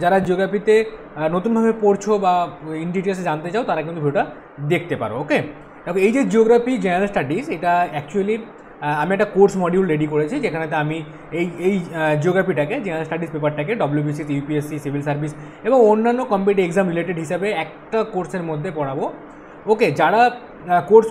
যারা জিওগ্রাফিতে নতুনভাবে পড়ছো বা ইন ডিটেলসে জানতে চাও তারা কিন্তু ভিডিওটা দেখতে পারো। ওকে, দেখো এই যে জিওগ্রাফি জেনারেল স্টাডিজ, এটা অ্যাকচুয়ালি আমি একটা কোর্স মডিউল রেডি করেছি, যেখানেতে আমি এই জিওগ্রাফিটাকে, জেনারেল স্টাডিজ পেপারটাকে ডব্লিউবিসি, ইউপিএসসি, সিভিল সার্ভিস এবং অন্যান্য কম্পিটিটিভ এক্সাম রিলেটেড হিসাবে একটা কোর্সের মধ্যে পড়াবো। ওকে, যারা কোর্স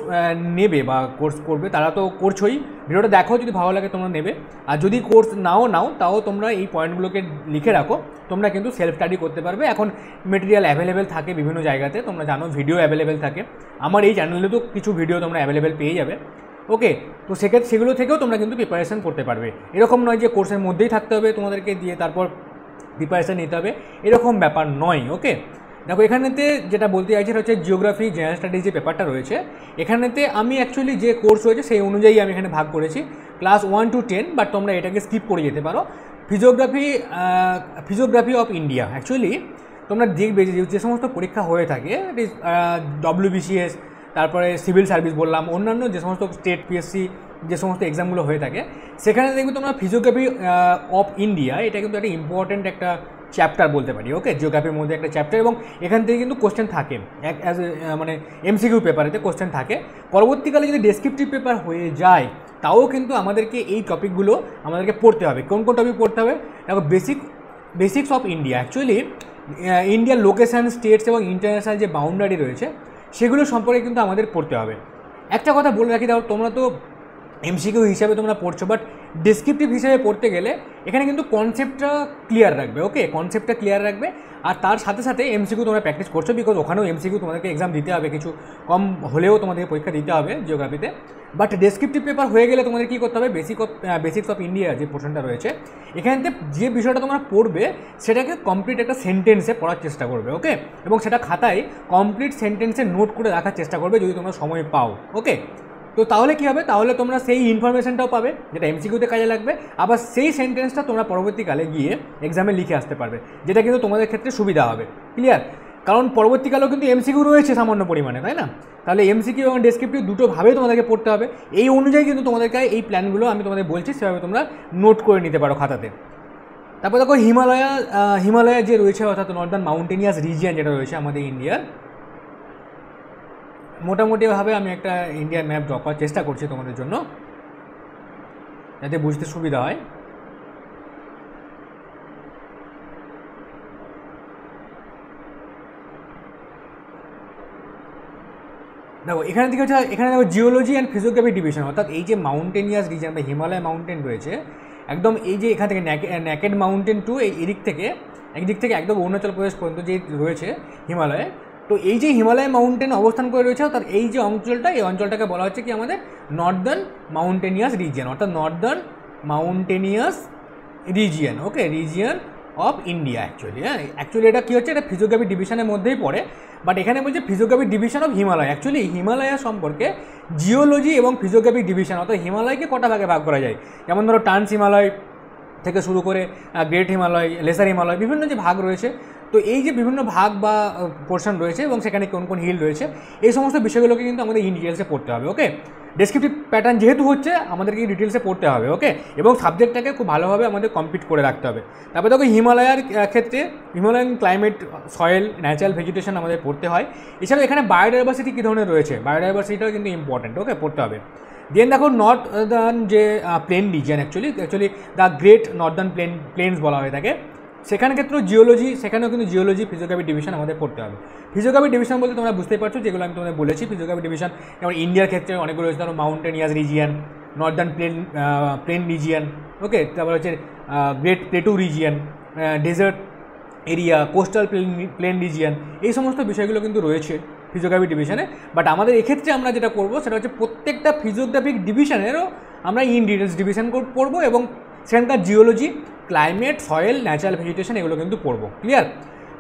নেবে বা কোর্স করবে তারা তো করছোই, ভিডিওটা দেখো, যদি ভালো লাগে তোমরা নেবে, আর যদি কোর্স নাও তাও তোমরা এই পয়েন্টগুলোকে লিখে রাখো, তোমরা কিন্তু সেলফ স্টাডি করতে পারবে। এখন মেটেরিয়াল অ্যাভেলেবেল থাকে বিভিন্ন জায়গাতে, তোমরা জানো ভিডিও অ্যাভেলেবেল থাকে, আমার এই চ্যানেলে তো কিছু ভিডিও তোমরা অ্যাভেলেবেল পেয়ে যাবে। ওকে, তো সেক্ষেত্রে সেগুলো থেকেও তোমরা কিন্তু প্রিপারেশান করতে পারবে। এরকম নয় যে কোর্সের মধ্যেই থাকতে হবে তোমাদেরকে দিয়ে তারপর প্রিপারেশান নিতে হবে, এরকম ব্যাপার নয়। ওকে, দেখো এখানেতে যেটা বলতে চাইছি সেটা হচ্ছে জিওগ্রাফি জেনারেল স্টাডিজ যে পেপারটা রয়েছে, এখানেতে আমি অ্যাকচুয়ালি যে কোর্স রয়েছে সেই অনুযায়ী আমি এখানে ভাগ করেছি ক্লাস 1 to 10, বাট তোমরা এটাকে স্কিপ করে যেতে পারো। ফিজিওগ্রাফি অফ ইন্ডিয়া, অ্যাকচুয়ালি তোমরা দেখবে যে সমস্ত পরীক্ষা হয়ে থাকে, ডব্লিউবিসিএস, তারপরে সিভিল সার্ভিস বললাম, অন্যান্য যে সমস্ত স্টেট পিএসসি যে সমস্ত এক্সামগুলো হয়ে থাকে, সেখানে দেখবে তোমরা ফিজিওগ্রাফি অফ ইন্ডিয়া, এটা কিন্তু একটা ইম্পর্ট্যান্ট একটা চ্যাপ্টার বলতে পারি। ওকে, জিওগ্রাফির মধ্যে একটা চ্যাপ্টার, এবং এখান থেকে কিন্তু কোশ্চেন থাকে অ্যাজ মানে এমসিকিউ পেপারেতে কোশ্চেন থাকে। পরবর্তীকালে যদি ডেসক্রিপটিভ পেপার হয়ে যায় তাও কিন্তু আমাদেরকে এই টপিকগুলো আমাদেরকে পড়তে হবে। কোন কোন টপিক পড়তে হবে? দেখো বেসিক্স অফ ইন্ডিয়া, অ্যাকচুয়ালি ইন্ডিয়ার লোকেশান, স্টেটস এবং ইন্টারন্যাশনাল যে বাউন্ডারি রয়েছে সেগুলো সম্পর্কে কিন্তু আমাদের পড়তে হবে। একটা কথা বলে রাখি, দাও তোমরা তো এমসিকিউ হিসাবে তোমরা পড়ছো, বাট ডেসক্রিপটিভ হিসাবে পড়তে গেলে এখানে কিন্তু কনসেপ্টটা ক্লিয়ার রাখবে। ওকে, কনসেপ্টটা ক্লিয়ার রাখবে, আর তার সাথে সাথে এমসিকিউ তোমরা প্র্যাকটিস করছো, বিকজ ওখানেও এমসিকিউ তোমাদেরকে এক্সাম দিতে হবে, কিছু কম হলেও তোমাদেরকে পরীক্ষা দিতে হবে জিওগ্রাফিতে। বাট ডেসক্রিপটিভ পেপার হয়ে গেলে তোমাদের কী করতে হবে? বেসিক্স অফ ইন্ডিয়া যে পোর্শনটা রয়েছে, এখানেতে যে বিষয়টা তোমরা পড়বে সেটাকে কমপ্লিট একটা সেন্টেন্সে পড়ার চেষ্টা করবে। ওকে, এবং সেটা খাতায় কমপ্লিট সেন্টেন্সে নোট করে রাখার চেষ্টা করবে যদি তোমরা সময় পাও। ওকে, তো তাহলে কী হবে? তাহলে তোমরা সেই ইনফরমেশনটাও পাবে যেটা এমসিকিউতে কাজে লাগবে, আবার সেই সেন্টেন্সটা তোমরা পরবর্তীকালে গিয়ে এক্সামে লিখে আসতে পারবে, যেটা কিন্তু তোমাদের ক্ষেত্রে সুবিধা হবে। ক্লিয়ার? কারণ পরবর্তীকালেও কিন্তু এমসিকিউ রয়েছে সামান্য পরিমাণে, তাই না? তাহলে এমসিকিউ এবং ডেসক্রিপটিভ দুটোভাবেই তোমাদেরকে পড়তে হবে। এই অনুযায়ী কিন্তু তোমাদেরকে এই প্ল্যানগুলো আমি তোমাদের বলছি, সেভাবে তোমরা নোট করে নিতে পারো খাতাতে। তারপর দেখো হিমালয়া যে রয়েছে, অর্থাৎ নর্দার্ন মাউন্টেনিয়াস রিজিয়ন যেটা রয়েছে আমাদের ইন্ডিয়ার, মোটামুটিভাবে আমি একটা ইন্ডিয়ার ম্যাপ ড্র করার চেষ্টা করছি তোমাদের জন্য, যাতে বুঝতে সুবিধা হয়। দেখো এখানে থেকে হচ্ছে, এখানে দেখো জিওলজি অ্যান্ড ফিজিওগ্রাফি ডিভিশন, অর্থাৎ এই যে মাউন্টেনিয়াস রিজিয়ন বা হিমালয় মাউন্টেন রয়েছে, একদম এই যে এখান থেকে ন্যাকেড মাউন্টেন টু একদিক থেকে একদম অরুণাচল প্রদেশ পর্যন্ত যে রয়েছে হিমালয়ে, তো এই যে হিমালয় মাউন্টেন অবস্থান করে রয়েছে, তার এই যে অঞ্চলটা, এই অঞ্চলটাকে বলা হচ্ছে কি আমাদের নর্দার্ন মাউন্টেনিয়াস রিজিয়ন, অর্থাৎ northern mountainous region. Okay, region of India actually এটা কী হচ্ছে, এটা ফিজিওগ্রাফি ডিভিশনের মধ্যেই পড়ে, বাট এখানে বলছে physiography division of Himalaya. Actually Himalaya সম্পর্কে জিওলজি এবং ফিজিওগ্রাফি ডিভিশন, অর্থাৎ হিমালয়কে কটা ভাগে ভাগ করা যায়, যেমন ধরো ট্রান্স হিমালয় থেকে শুরু করে গ্রেট হিমালয়, লেসার হিমালয়, বিভিন্ন যে ভাগ রয়েছে, তো এই যে বিভিন্ন ভাগ বা পোর্শন রয়েছে এবং সেখানে কোন কোন হিল রয়েছে, এই সমস্ত বিষয়গুলোকে কিন্তু আমাদের ইন ডিটেলসে পড়তে হবে। ওকে, ডেসক্রিপটিভ প্যাটার্ন যেহেতু হচ্ছে আমাদেরকে ডিটেলসে পড়তে হবে। ওকে, এবং সাবজেক্টটাকে খুব ভালোভাবে আমাদের কমপ্লিট করে রাখতে হবে। তারপরে দেখো হিমালয়ার ক্ষেত্রে Himalayan climate, soil, natural vegetation আমাদের পড়তে হয়। এছাড়াও এখানে বায়োডাইভার্সিটি কী ধরনের রয়েছে, বায়োডাইভার্সিটিটাও কিন্তু ইম্পর্টেন্ট। ওকে, পড়তে হবে। দেন দেখো নর্দার্ন যে plain region, actually the great northern plains বলা হয়ে থাকে, সেখানে ক্ষেত্রেও সেখানেও কিন্তু জিওলজি ফিজিওগ্রাফি ডিভিশন আমাদের পড়তে হবে। ফিজিওগ্রাফি ডিভিশন বলতে তোমরা বুঝতেই পারছো, যেগুলো আমি তোমাদের বলেছি। ফিজিওগ্রাফি ডিভিশন যেমন ইন্ডিয়ার ক্ষেত্রে অনেকগুলো রয়েছে, ধরো mountainous region, northern plain region, okay, তারপর হচ্ছে great plateau region, desert area, coastal plain region, এই সমস্ত বিষয়গুলো কিন্তু রয়েছে ফিজিওগ্রাফি ডিভিশনে। বাট আমাদের এক্ষেত্রে আমরা যেটা করবো সেটা হচ্ছে প্রত্যেকটা ফিজিওগ্রাফিক ডিভিশনেরও আমরা ইন ডিটেলস ডিভিশন পড়বো, এবং সেখানকার geology, climate, soil, natural vegetation এগুলো কিন্তু পড়বো। ক্লিয়ার?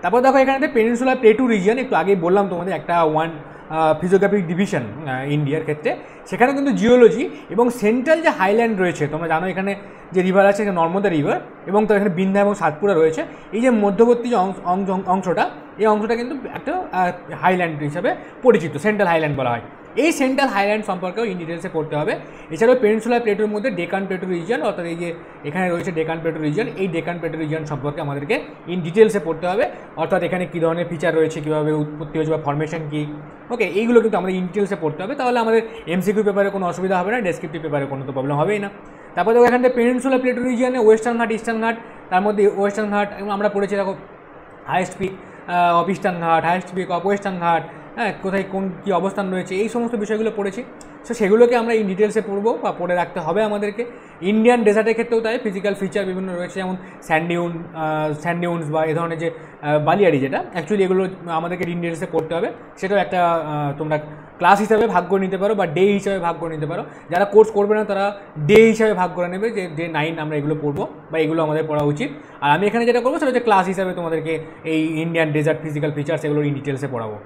তারপর দেখো এখানে পেনিনসুলার প্লেটু রিজিয়ন, একটু আগেই বললাম তোমাদের একটা ফিজিওগ্রাফিক ডিভিশন ইন্ডিয়ার ক্ষেত্রে, সেখানে কিন্তু জিওলজি এবং সেন্ট্রাল যে হাইল্যান্ড রয়েছে, তোমরা জানো এখানে যে রিভার আছে নর্মদা রিভার, এবং তো এখানে বিন্ধ্যা এবং সাতপুরা রয়েছে, এই যে মধ্যবর্তী যে অংশটা, এই অংশটা কিন্তু একটা হাইল্যান্ড হিসাবে পরিচিত, সেন্ট্রাল হাইল্যান্ড বলা হয়। এই সেন্ট্রাল হাইল্যান্ড সম্পর্কেও ইন ডিটেলসে পড়তে হবে। এছাড়াও পেনিনসুলার প্লেটোর মধ্যে ডেকান প্লেটো রিজিয়ন, অর্থাৎ এই যে এখানে রয়েছে ডেকান প্লেটো রিজিয়ন, এই ডেকান প্লেটো রিজিয়ন সম্পর্কে আমাদেরকে ইন ডিটেলসে পড়তে হবে, অর্থাৎ এখানে কী ধরনের ফিচার রয়েছে, কীভাবে উৎপত্তি হয়েছে বা ফর্মেশন কী, ওকে, এইগুলো কিন্তু আমাদের ইন ডিটেলসে পড়তে হবে। তাহলে আমাদের এমসিকিউ পেপারে কোনো অসুবিধা হবে না, ডেসক্রিপটিভ পেপারে কোনো তো প্রবলেম হবেই না। তারপর দেখো এখান থেকে পেনিনসুলার প্লেটো রিজিয়নে ওয়েস্টার্ন ঘাট, ইস্টার্ন ঘাট, তার মধ্যে ওয়েস্টার্ন ঘাট আমরা পড়েছি দেখো হাইয়েস্ট পিক অফ ইস্টার্ন ঘাট, হাইয়েস্ট পিক অফ ওয়েস্টার্ন ঘাট, হ্যাঁ, কোথায় কোন কী অবস্থান রয়েছে, এই সমস্ত বিষয়গুলো পড়েছি। সো সেগুলোকে আমরা ইন ডিটেলসে পড়বো বা পড়ে রাখতে হবে আমাদেরকে। ইন্ডিয়ান ডেজার্টের ক্ষেত্রেও তাই ফিজিক্যাল ফিচার বিভিন্ন রয়েছে, যেমন স্যান্ডিউনস বা এ ধরনের যে বালিয়াড়ি, যেটা অ্যাকচুয়ালি এগুলো আমাদেরকে ইন ডিটেলসে পড়তে হবে। সেটাও একটা তোমরা ক্লাস হিসাবে ভাগ করে নিতে পারো বা ডে হিসাবে ভাগ করে নিতে পারো। যারা কোর্স করবে না তারা ডে হিসাবে ভাগ করে নেবে, যে ডে 9 আমরা এগুলো পড়বো বা এগুলো আমাদের পড়া উচিত। আর আমি এখানে যেটা করবো সেটা হচ্ছে ক্লাস হিসাবে তোমাদেরকে এই ইন্ডিয়ান ডেজার্ট ফিজিক্যাল ফিচার্স এগুলো ইন ডিটেলসে পড়াবো।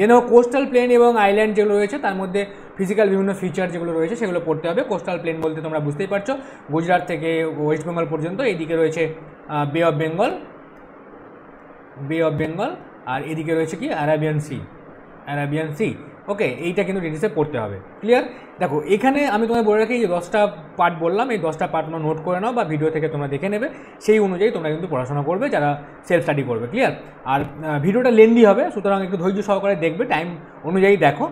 যেন কোস্টাল প্লেন এবং আইল্যান্ড যেগুলো রয়েছে তার মধ্যে ফিজিক্যাল বিভিন্ন ফিচার যেগুলো রয়েছে সেগুলো পড়তে হবে। কোস্টাল প্লেন বলতে তোমরা বুঝতেই পারছো, গুজরাট থেকে ওয়েস্ট বেঙ্গল পর্যন্ত এইদিকে রয়েছে বে অফ বেঙ্গল, আর এদিকে রয়েছে কি অ্যারাবিয়ান সি। ওকে, এইটা কিন্তু ডিটেলসে পড়তে হবে। ক্লিয়ার? দেখো এখানে আমি তোমায় বলে রাখি যে 10টা পার্ট বললাম, এই 10টা পার্ট তোমরা নোট করে নাও বা ভিডিও থেকে তোমরা দেখে নেবে, সেই অনুযায়ী তোমরা কিন্তু পড়াশোনা করবে যারা সেলফ স্টাডি করবে। ক্লিয়ার? আর ভিডিওটা লেন্দি হবে, সুতরাং একটু ধৈর্য সহকারে দেখবে, টাইম অনুযায়ী দেখো,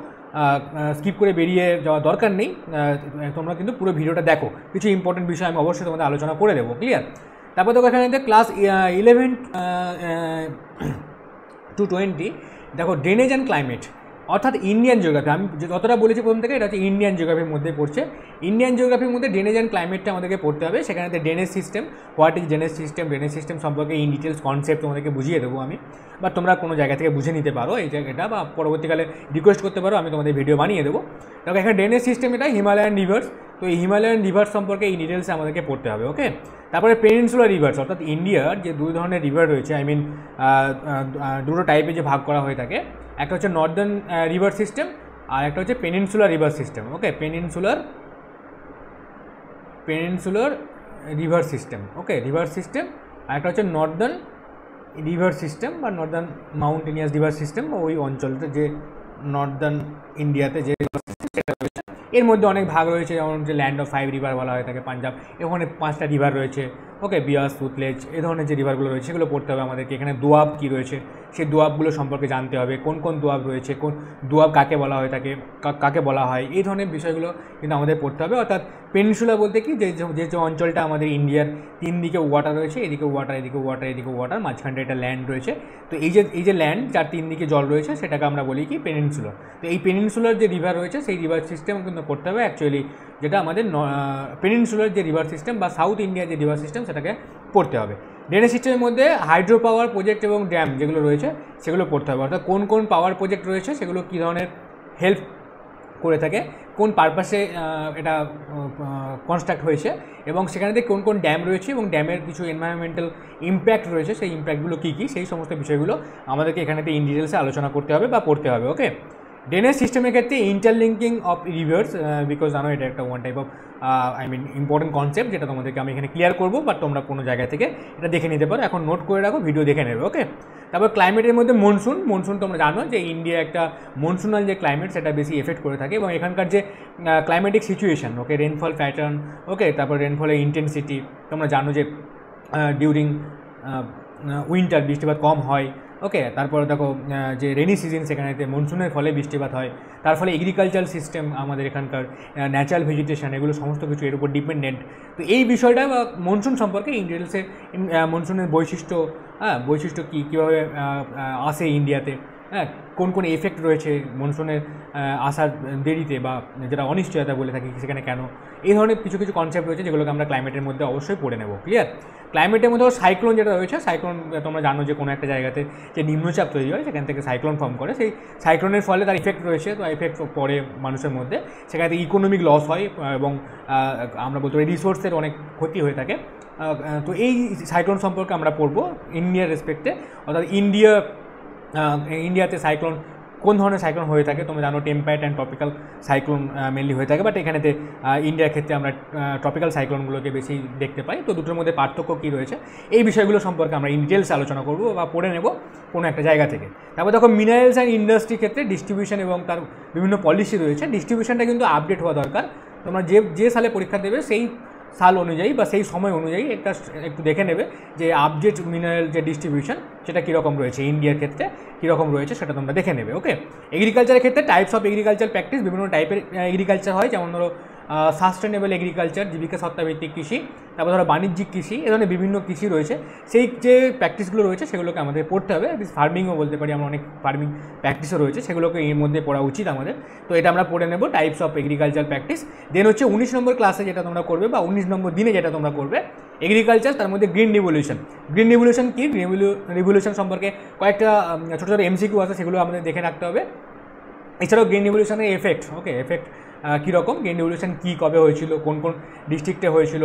স্কিপ করে বেরিয়ে যাওয়ার দরকার নেই। তোমরা কিন্তু পুরো ভিডিওটা দেখো, কিছু ইম্পর্টেন্ট বিষয় আমি অবশ্যই তোমাদের আলোচনা করে দেবো। ক্লিয়ার? তারপর দেখো এখানে ক্লাস 11 to 20 দেখো ড্রেনেজ অ্যান্ড ক্লাইমেট, অর্থাৎ ইন্ডিয়ান জিওগ্রাফি। আমি যতটা বলেছি প্রথম থেকে, এটা হচ্ছে ইন্ডিয়ান জিওগ্রাফির মধ্যে পড়ছে। ইন্ডিয়ান জিওগ্রাফির মধ্যে ড্রেনেজ অ্যান্ড ক্লাইমেটটা আমাদেরকে পড়তে হবে। সেখানে drainage system, what is drainage system সম্পর্কে ইন ডিটেলস কনসেপ্ট তোমাদেরকে বুঝিয়ে দেবো আমি, বা তোমরা কোনো জায়গা থেকে বুঝে নিতে পারো এই জায়গাটা, বা পরবর্তীকালে রিকোয়েস্ট করতে পারো, আমি তোমাদের ভিডিও বানিয়ে দেবো। দেখো এখানে ড্রেনেজ সিস্টেম, এটা হিমালয়ান রিভার্স, তো এই হিমালয়ান রিভার্স সম্পর্কে ইন ডিটেলসে আমাদেরকে পড়তে হবে। ওকে, তারপরে পেনিনসুলার রিভার্স, অর্থাৎ ইন্ডিয়ার যে দুই ধরনের রিভার রয়েছে, আই মিন দুটো টাইপে যে ভাগ করা হয়ে থাকে, একটা হচ্ছে নর্দার্ন রিভার সিস্টেম আর একটা হচ্ছে পেনিনসুলার রিভার সিস্টেম। ওকে, পেনিনসুলার রিভার সিস্টেম, ওকে, রিভার সিস্টেম, আর একটা হচ্ছে নর্দার্ন রিভার সিস্টেম বা নর্দার্ন মাউন্টেনিয়াস রিভার সিস্টেম, ওই অঞ্চলতে যে নর্দার্ন ইন্ডিয়াতে যে সেটা রয়েছে। এর মধ্যে অনেক ভাগ রয়েছে, যেমন যে ল্যান্ড অফ 5 রিভার বলা হয়ে থাকে পাঞ্জাব, এখানে 5টা রিভার রয়েছে। ওকে, বিয়াস, সুতলেজ, এই ধরনের যে রিভারগুলো রয়েছে সেগুলো পড়তে হবে আমাদেরকে। এখানে দোয়াব কী রয়েছে সেই দোয়াবগুলো সম্পর্কে জানতে হবে, কোন কোন দোয়াব রয়েছে, কোন দোয়াব কাকে বলা হয়ে থাকে, কাকে বলা হয়, এই ধরনের বিষয়গুলো কিন্তু আমাদের পড়তে হবে। অর্থাৎ পেনিনসুলা বলতে কি, যে অঞ্চলটা আমাদের ইন্ডিয়ার 3 দিকে ওয়াটার রয়েছে, এদিকে ওয়াটার, এদিকে ওয়াটার, এদিকে ওয়াটার, মাঝখানটা এটা ল্যান্ড রয়েছে। তো এই যে ল্যান্ড যার 3 দিকে জল রয়েছে সেটাকে আমরা বলি কি পেনিনসুলা। তো এই পেনিনসুলার যে রিভার রয়েছে সেই রিভার সিস্টেম কিন্তু পড়তে হবে অ্যাকচুয়ালি, যেটা আমাদের পেনিনসুলার যে রিভার সিস্টেম বা সাউথ ইন্ডিয়ার যে রিভার সিস্টেম সেটাকে পড়তে হবে। ড্রেনেজ সিস্টেমের মধ্যে হাইড্রো পাওয়ার প্রজেক্ট এবং ড্যাম যেগুলো রয়েছে সেগুলো পড়তে হবে, অর্থাৎ কোন কোন পাওয়ার প্রজেক্ট রয়েছে সেগুলো কী ধরনের হেল্প করে থাকে, কোন পারপাসে এটা কনস্ট্রাক্ট হয়েছে, এবং সেখানে কোন কোন ড্যাম রয়েছে এবং ড্যামের কিছু এনভায়রনমেন্টাল ইম্প্যাক্ট রয়েছে, সেই ইম্প্যাক্টগুলো কী কী, সেই সমস্ত বিষয়গুলো আমাদেরকে এখানেতে ইন ডিটেলসে আলোচনা করতে হবে বা পড়তে হবে। ওকে, ড্রেনেজ সিস্টেমের ক্ষেত্রে ইন্টারলিঙ্কিং অফ রিভার্স, বিকজ জানো এটা একটা one type of important concept, যেটা তোমাদেরকে আমি এখানে ক্লিয়ার করবো, বাট তোমরা কোনো জায়গা থেকে এটা দেখে নিতে পারো, এখন নোট করে রাখো, ভিডিও দেখে নেবে। ওকে, তারপর ক্লাইমেটের মধ্যে মনসুন তোমরা জানো যে ইন্ডিয়া একটা মনসুনাল যে ক্লাইমেট সেটা বেশি এফেক্ট করে থাকে, এবং এখানকার যে ক্লাইমেটিক সিচুয়েশান, ওকে, রেনফল প্যাটার্ন, ওকে, তারপর রেনফলের ইন্টেন্সিটি, তোমরা জানো যে ডিউরিং উইন্টার বৃষ্টিপাত কম হয়। ওকে, তারপর দেখো যে রেনি সিজন, সেখানেতে মনসুনের ফলে বৃষ্টিপাত হয়, তার ফলে এগ্রিকালচার সিস্টেম আমাদের এখানকার ন্যাচারাল ভেজিটেশন এগুলো সমস্ত কিছু এর উপর ডিপেন্ডেন্ট। তো এই বিষয়টা বা মনসুন সম্পর্কে ইন ডিটেলসে, মনসুনের বৈশিষ্ট্য কীভাবে আসে ইন্ডিয়াতে, হ্যাঁ, কোন কোন এফেক্ট রয়েছে মনসুনের আসার দেরিতে বা যেটা অনিশ্চয়তা বলে থাকি সেখানে কেন, এই ধরনের কিছু কিছু কনসেপ্ট রয়েছে যেগুলোকে আমরা ক্লাইমেটের মধ্যে অবশ্যই পড়ে নেব। ক্লিয়ার? ক্লাইমেটের মধ্যে সাইক্লোন যেটা রয়েছে, সাইক্লোন তোমরা জানো যে কোনো একটা জায়গাতে যে নিম্নচাপ তৈরি হয় সেখান থেকে সাইক্লোন ফর্ম করে, সেই সাইক্লোনের ফলে তার ইফেক্ট রয়েছে, তো এফেক্ট পড়ে মানুষের মধ্যে, সেখান থেকে ইকোনমিক লস হয় এবং আমরা বলতে পারি রিসোর্সের অনেক ক্ষতি হয়ে থাকে। তো এই সাইক্লোন সম্পর্কে আমরা পড়বো ইন্ডিয়ার রেসপেক্টে, অর্থাৎ ইন্ডিয়াতে সাইক্লোন কোন ধরনের সাইক্লোন হয়ে থাকে। তোমরা জানো temperate and tropical cyclone mainly হয়ে থাকে, বাট এখানেতে ইন্ডিয়ার ক্ষেত্রে আমরা ট্রপিক্যাল সাইক্লোনগুলোকে বেশি দেখতে পাই। তো দুটোর মধ্যে পার্থক্য কী রয়েছে এই বিষয়গুলো সম্পর্কে আমরা ইন ডিটেলস আলোচনা করবো বা পড়ে নেব কোনো একটা জায়গা থেকে। তারপর দেখো মিনারেলস অ্যান্ড ইন্ডাস্ট্রির ক্ষেত্রে ডিস্ট্রিবিউশন এবং তার বিভিন্ন পলিসি রয়েছে। ডিস্ট্রিবিউশনটা কিন্তু আপডেট হওয়া দরকার। তোমরা যে সালে পরীক্ষা দেবে সেই সাল অনুযায়ী বা সেই সময় অনুযায়ী একটু দেখে নেবে যে আপডেট মিনারেল যে ডিস্ট্রিবিউশন সেটা কীরকম রয়েছে, ইন্ডিয়ার ক্ষেত্রে কীরকম রয়েছে সেটা তোমরা দেখে নেবে। ওকে, এগ্রিকালচারের ক্ষেত্রে টাইপস অফ এগ্রিকালচার প্র্যাকটিস, বিভিন্ন টাইপের এগ্রিকালচার হয়, যেমন ধরো সাস্টেনেবল এগ্রিকালচার, জীবিকা সত্তাভিত্তিক কৃষি, তারপর ধরো বাণিজ্যিক কৃষি, এ ধরনের বিভিন্ন কৃষি রয়েছে। সেই যে প্র্যাকটিসগুলো রয়েছে সেগুলোকে আমাদের পড়তে হবে। ফার্মিংও বলতে পারি আমরা, অনেক ফার্মিং প্র্যাকটিসও রয়েছে, সেগুলোকে এর মধ্যে পড়া উচিত আমাদের। তো এটা আমরা পড়ে নেব টাইপস অফ এগ্রিকালচার প্র্যাকটিস। দেন হচ্ছে 19 নম্বর ক্লাসে যেটা তোমরা করবে বা 19 নম্বর দিনে যেটা তোমরা করবে এগ্রিকালচার, তার মধ্যে গ্রিন রিভলিউশন। গ্রিন রিভলিউশন কি, রিভলিউশন সম্পর্কে কয়েকটা ছোটো ছোটো এমসিকিউ আছে, সেগুলো আমাদের দেখে রাখতে হবে। এছাড়াও গ্রিন রিভলিউশনের এফেক্ট, ওকে, এফেক্ট কীরকম, গ্রিন রিভলিউশন কী, কবে হয়েছিল, কোন কোন ডিস্ট্রিক্টে হয়েছিল,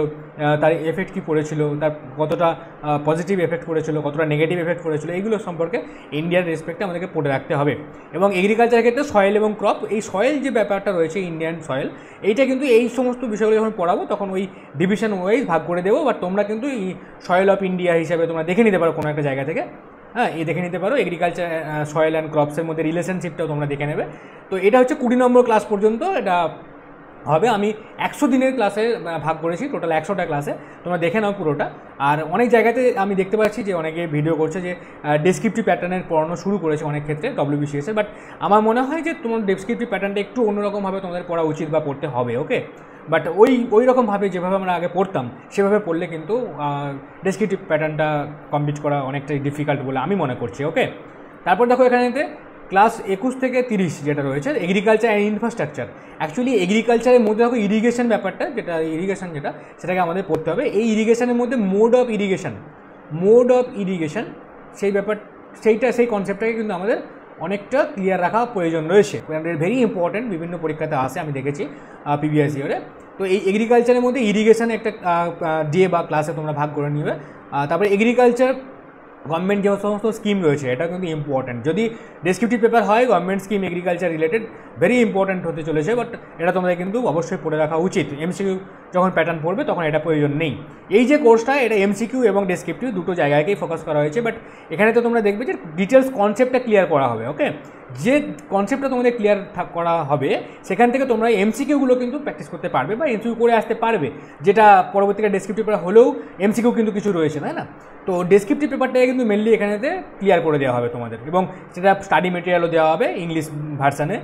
তার এফেক্ট কী পড়েছিল, তার কতটা পজিটিভ এফেক্ট পড়েছিল, কতটা নেগেটিভ এফেক্ট পড়েছিল, এইগুলো সম্পর্কে ইন্ডিয়ার রেসপেক্টে আমাদেরকে পড়ে রাখতে হবে। এবং এগ্রিকালচারের ক্ষেত্রে সয়েল এবং ক্রপ, এই সয়েল যে ব্যাপারটা রয়েছে ইন্ডিয়ান সয়েল, এইটা কিন্তু এই সমস্ত বিষয়গুলো যখন পড়াবো তখন ওই ডিভিশন ওয়াইজ ভাগ করে দেবো। বাট তোমরা কিন্তু এই সয়েল অফ ইন্ডিয়া হিসাবে তোমরা দেখে নিতে পারো কোনো একটা জায়গা থেকে, হ্যাঁ, এই দেখে নিতে পারো। এগ্রিকালচার সয়েল অ্যান্ড ক্রপসের মধ্যে রিলেশনশিপটাও তোমরা দেখে নেবে। তো এটা হচ্ছে 20 নম্বর ক্লাস পর্যন্ত এটা হবে। আমি 100 দিনের ক্লাসে ভাগ করেছি, টোটাল 100টা ক্লাসে, তোমরা দেখে নাও পুরোটা। আর অনেক জায়গাতে আমি দেখতে পাচ্ছি যে অনেকে ভিডিও করছে যে ডেসক্রিপটিভ প্যাটার্নের পড়ানো শুরু করেছে অনেক ক্ষেত্রে WBCS-এ, বাট আমার মনে হয় যে তোমার ডেসক্রিপটিভ প্যাটার্নটা একটু অন্যরকমভাবে তোমাদের পড়া উচিত বা পড়তে হবে। ওকে, বাট ওই রকমভাবে যেভাবে আমরা আগে পড়তাম সেভাবে পড়লে কিন্তু ডেসক্রিপটিভ প্যাটার্নটা কমপ্লিট করা অনেকটাই ডিফিকাল্ট বলে আমি মনে করছি। ওকে, তারপর দেখো এখানেতে ক্লাস 21 থেকে 30 যেটা রয়েছে এগ্রিকালচার অ্যান্ড ইনফ্রাস্ট্রাকচার। অ্যাকচুয়ালি এগ্রিকালচারের মধ্যে দেখো ইরিগেশন ব্যাপারটা, ইরিগেশন সেটাকে আমাদের পড়তে হবে। এই ইরিগেশনের মধ্যে মোড অফ ইরিগেশন সেই সেই কনসেপ্টটাকে কিন্তু আমাদের অনেকটা ক্লিয়ার রাখা প্রয়োজন রয়েছে। ভেরি ইম্পর্ট্যান্ট, বিভিন্ন পরীক্ষাতে আসে, আমি দেখেছি প্রিভিয়াস ইয়ারে। তো এই এগ্রিকালচারের মধ্যে ইরিগেশন একটা ডে বা ক্লাসে তোমরা ভাগ করে নিবে। তারপরে এগ্রিকালচার গভর্নমেন্ট যে সমস্ত স্কিম রয়েছে এটা কিন্তু ইম্পর্ট্যান্ট। যদি ডেসক্রিপটিভ পেপার হয় government scheme agriculture related, very important হতে চলেছে, বাট এটা তোমাদের কিন্তু অবশ্যই পড়ে রাখা উচিত। এমসিকিউ যখন প্যাটার্ন পড়বে তখন এটা প্রয়োজন নেই। এই যে কোর্সটা এটা এমসিকিউ এবং ডেসক্রিপটিভ দুটো জায়গাকেই ফোকাস করা হয়েছে, বাট এখানে তো তোমরা দেখবে যে ডিটেলস কনসেপ্টটা ক্লিয়ার করা হবে। ওকে, যে কনসেপ্টটা তোমাদের ক্লিয়ার করা হবে সেখান থেকে তোমরা এমসিকিউগুলো কিন্তু প্র্যাকটিস করতে পারবে বা এমসিকিউ করে আসতে পারবে, যেটা পরবর্তীকালে ডেসক্রিপটিভ পেপার হলেও এমসিকিউ কিন্তু কিছু রয়েছে, তাই না? তো ডেসক্রিপটিভ পেপারটাকে কিন্তু মেনলি এখানেতে ক্লিয়ার করে দেওয়া হবে তোমাদের, এবং সেটা স্টাডি মেটেরিয়ালও দেওয়া হবে, ইংলিশ ভার্সানে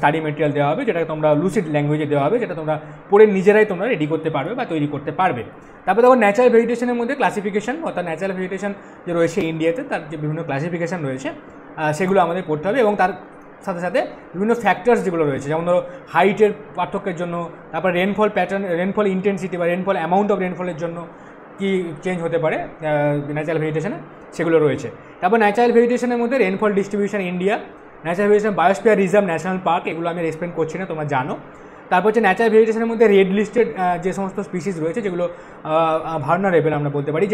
স্টাডি মেটেরিয়াল দেওয়া হবে, যেটা তোমরা লুসিড ল্যাঙ্গুয়েজে দেওয়া হবে, যেটা তোমরা পড়ে নিজেরাই তোমরা রেডি করতে পারবে বা তৈরি করতে পারবে। তারপর দেখো ন্যাচারাল ভেজিটেশনের মধ্যে ক্লাসিফিকেশন, অর্থাৎ ন্যাচারাল ভেজিটেশন যে রয়েছে ইন্ডিয়াতে তার যে বিভিন্ন ক্লাসিফিকেশন রয়েছে সেগুলো আমাদের পড়তে হবে, এবং তার সাথে সাথে বিভিন্ন ফ্যাক্টরস যেগুলো রয়েছে, যেমন ধরো হাইটের পার্থক্যের জন্য, তারপর রেনফল প্যাটার্ন, রেনফল ইন্টেন্সিটি বা রেনফল অ্যামাউন্ট অফ রেনফলের জন্য কী চেঞ্জ হতে পারে ন্যাচারাল ভেজিটেশনে, সেগুলো রয়েছে। তারপর ন্যাচারাল ভেজিটেশনের মধ্যে rainfall distribution India, natural vegetation, biosphere reserve, national park, এগুলো আমি এক্সপ্লেন করছি না, তোমরা জানো। তারপর হচ্ছে ন্যাচারাল ভেজিটেশনের মধ্যে রেড লিস্টেড যে সমস্ত স্পিসিস রয়েছে, যেগুলো ভার্নারেবল আমরা বলতে পারি,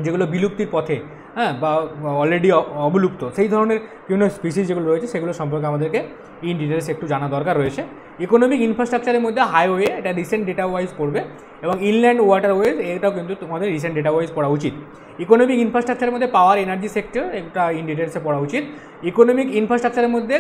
যেগুলো বিলুপ্তির পথে, হ্যাঁ, বা অলরেডি অবলুপ্ত, সেই ধরনের বিভিন্ন স্পিসিস যেগুলো রয়েছে সেগুলো সম্পর্কে আমাদেরকে ইন ডিটেলস একটু জানা দরকার রয়েছে। ইকোনমিক ইনফ্রাস্ট্রাকচারের মধ্যে হাইওয়ে, এটা রিসেন্ট ডেটা ওয়াইজ পড়বে, এবং ইনল্যান্ড ওয়াটারওয়েজ, এটাও কিন্তু তোমাদের রিসেন্ট ডেটা ওয়াইজ পড়া উচিত। ইকোনমিক ইনফ্রাস্ট্রাকচারের মধ্যে পাওয়ার এনার্জি সেক্টর, এটা ইন ডিটেলসে পড়া উচিত। ইকোনমিক ইনফ্রাস্ট্রাকচারের মধ্যে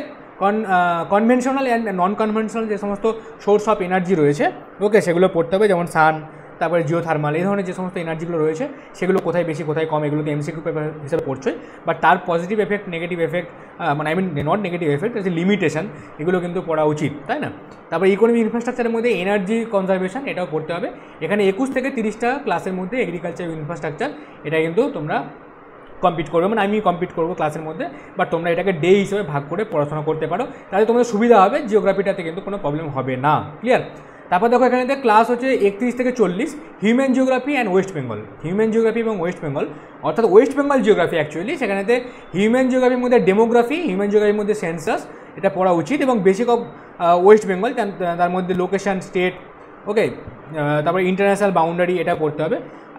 কনভেনশনাল অ্যান্ড নন কনভেনশনাল যে সমস্ত সোর্স অফ এনার্জি রয়েছে, ওকে, সেগুলো পড়তে হবে, যেমন সান, তারপরে জিওথার্মাল, এই ধরনের যে সমস্ত এনার্জিগুলো রয়েছে সেগুলো কোথায় বেশি কোথায় কম, এগুলোতে এমসিকিউ পেপার হিসেবে পড়ছোই, বাট তার পজিটিভ এফেক্ট, নেগেটিভ এফেক্ট, মানে নট নেগেটিভ এফেক্ট, যে লিমিটেশন, এগুলো কিন্তু পড়া উচিত, তাই না? তারপরে ইকোনমিক ইনফ্রাস্ট্রাকচারের মধ্যে এনার্জি কনজারভেশন, এটাও পড়তে হবে। এখানে 21 থেকে 30টা ক্লাসের মধ্যে এগ্রিকালচার ইনফ্রাস্ট্রাকচার এটা কিন্তু তোমরা কমপ্লিট করবে, মানে আমি কমপ্লিট করবো ক্লাসের মধ্যে, বাট তোমরা এটাকে ডে হিসেবে ভাগ করে পড়াশোনা করতে পারো, তাহলে তোমাদের সুবিধা হবে, জিওগ্রাফিটাতে কিন্তু কোনো প্রবলেম হবে না। ক্লিয়ার? তারপর দেখো এখানে ক্লাস হচ্ছে 31 থেকে 40 human geography and West Bengal, human geography এবং ওয়েস্ট বেঙ্গল, অর্থাৎ ওয়েস্ট বেঙ্গল জিওগ্রাফি অ্যাকচুয়ালি, সেখানেতে হিউম্যান জিওগ্রাফির মধ্যে ডেমোগ্রাফি, হিউম্যান জিওগ্রাফির মধ্যে সেন্সাস, এটা পড়া উচিত, এবং বেসিক অফ ওয়েস্ট বেঙ্গল, তার মধ্যে লোকেশন, স্টেট, ওকে, তারপর ইন্টারন্যাশনাল বাউন্ডারি, এটা পড়তে হবে।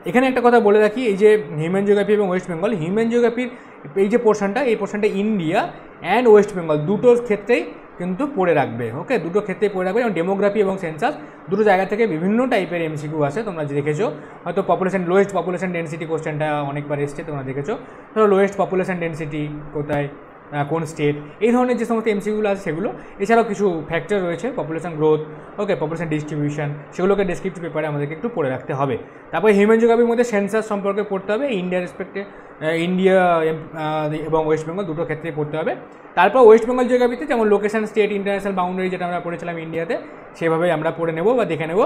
এখানে একটা কথা বলে রাখি, এই যে হিউম্যান জিওগ্রাফি এবং ওয়েস্ট বেঙ্গল, হিউম্যান জিওগ্রাফির এই যে পোর্শনটা, এই পোর্শনটা ইন্ডিয়া অ্যান্ড ওয়েস্ট বেঙ্গল দুটোর ক্ষেত্রেই কিন্তু পড়ে রাখবে। ওকে, দুটো ক্ষেত্রেই পড়ে রাখবে, যেমন ডেমোগ্রাফি এবং সেন্সাস দুটো জায়গা থেকে বিভিন্ন টাইপের এমসিকিউ আছে, তোমরা দেখেছো হয়তো। লোয়েস্ট পপুলেশন ডেন্সিটি কোশ্চেনটা অনেকবার এসছে, তোমরা দেখেছো। ধরো লোয়েস্ট পপুলেশন ডেন্সিটি কোথায়, কোন স্টেট, এই ধরনের যে সমস্ত এমসিকিউগুলো আছে সেগুলো। এছাড়াও কিছু ফ্যাক্টর রয়েছে, পপুলেশন গ্রোথ, ওকে, পপুলেশন ডিস্ট্রিবিউশন, সেগুলোকে ডেসক্রিপটিভ পেপারে আমাদেরকে একটু পড়ে রাখতে হবে। তারপরে হিউম্যান জিওগ্রাফির মধ্যে সেন্সাস সম্পর্কে পড়তে হবে, ইন্ডিয়ার রেসপেক্টে, ইন্ডিয়া এবং ওয়েস্ট বেঙ্গল দুটো ক্ষেত্রে পড়তে হবে। তারপর ওয়েস্ট বেঙ্গল জিওগ্রাফিতে যেমন লোকেশন, স্টেট, ইন্টারন্যাশনাল বাউন্ডারি যেটা আমরা পড়েছিলাম ইন্ডিয়াতে, সেভাবেই আমরা পড়ে নেব বা দেখে নেব।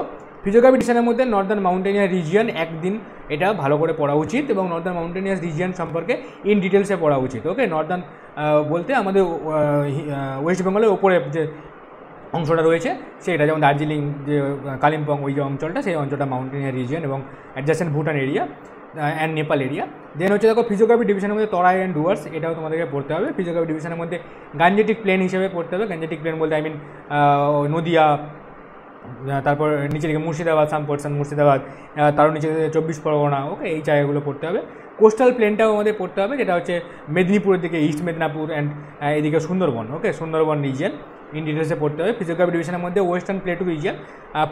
ফিজিওগ্রাফি ডিভিশনের মধ্যে নর্দার্ন মাউন্টেনিয়াস রিজিয়ন একদিন এটা ভালো করে পড়া উচিত, এবং নর্দার্ন মাউন্টেনিয়াস রিজিয়ন সম্পর্কে ইন ডিটেলসে পড়া উচিত। ওকে, নর্দার্ন বলতে আমাদের ওয়েস্ট বেঙ্গলের ওপরে যে অংশটা রয়েছে সেটা, যেমন দার্জিলিং, যে কালিম্পং, ওই যে অঞ্চলটা, সেই অঞ্চলটা মাউন্টেনিয়াস রিজিয়ন এবং adjacent Bhutan area and Nepal area. Then হচ্ছে দেখো ফিজিওগ্রাফি ডিভিশনের মধ্যে তরাই অ্যান্ড ডুয়ার্স, এটাও তোমাদেরকে পড়তে হবে। ফিজিওগ্রাফি ডিভিশনের মধ্যে গাঞ্জেটিক প্লেন হিসেবে পড়তে হবে। গাঞ্জেটিক প্লেন বলতে আই মিন নদিয়া, তারপর নিচে দিকে মুর্শিদাবাদ, সাম পার্সন মুর্শিদাবাদ, তারও নিচে 24 পরগনা, ওকে, এই জায়গাগুলো পড়তে হবে। কোস্টাল প্লেনটাও আমাদের পড়তে হবে, যেটা হচ্ছে মেদিনীপুরের দিকে, ইস্ট মেদিনীপুর অ্যান্ড এদিকে Sundarban, okay, Sundarban region in ডিটেলসে পড়তে হবে। ফিজিওগ্রাফি ডিভিশনের মধ্যে western plateau region,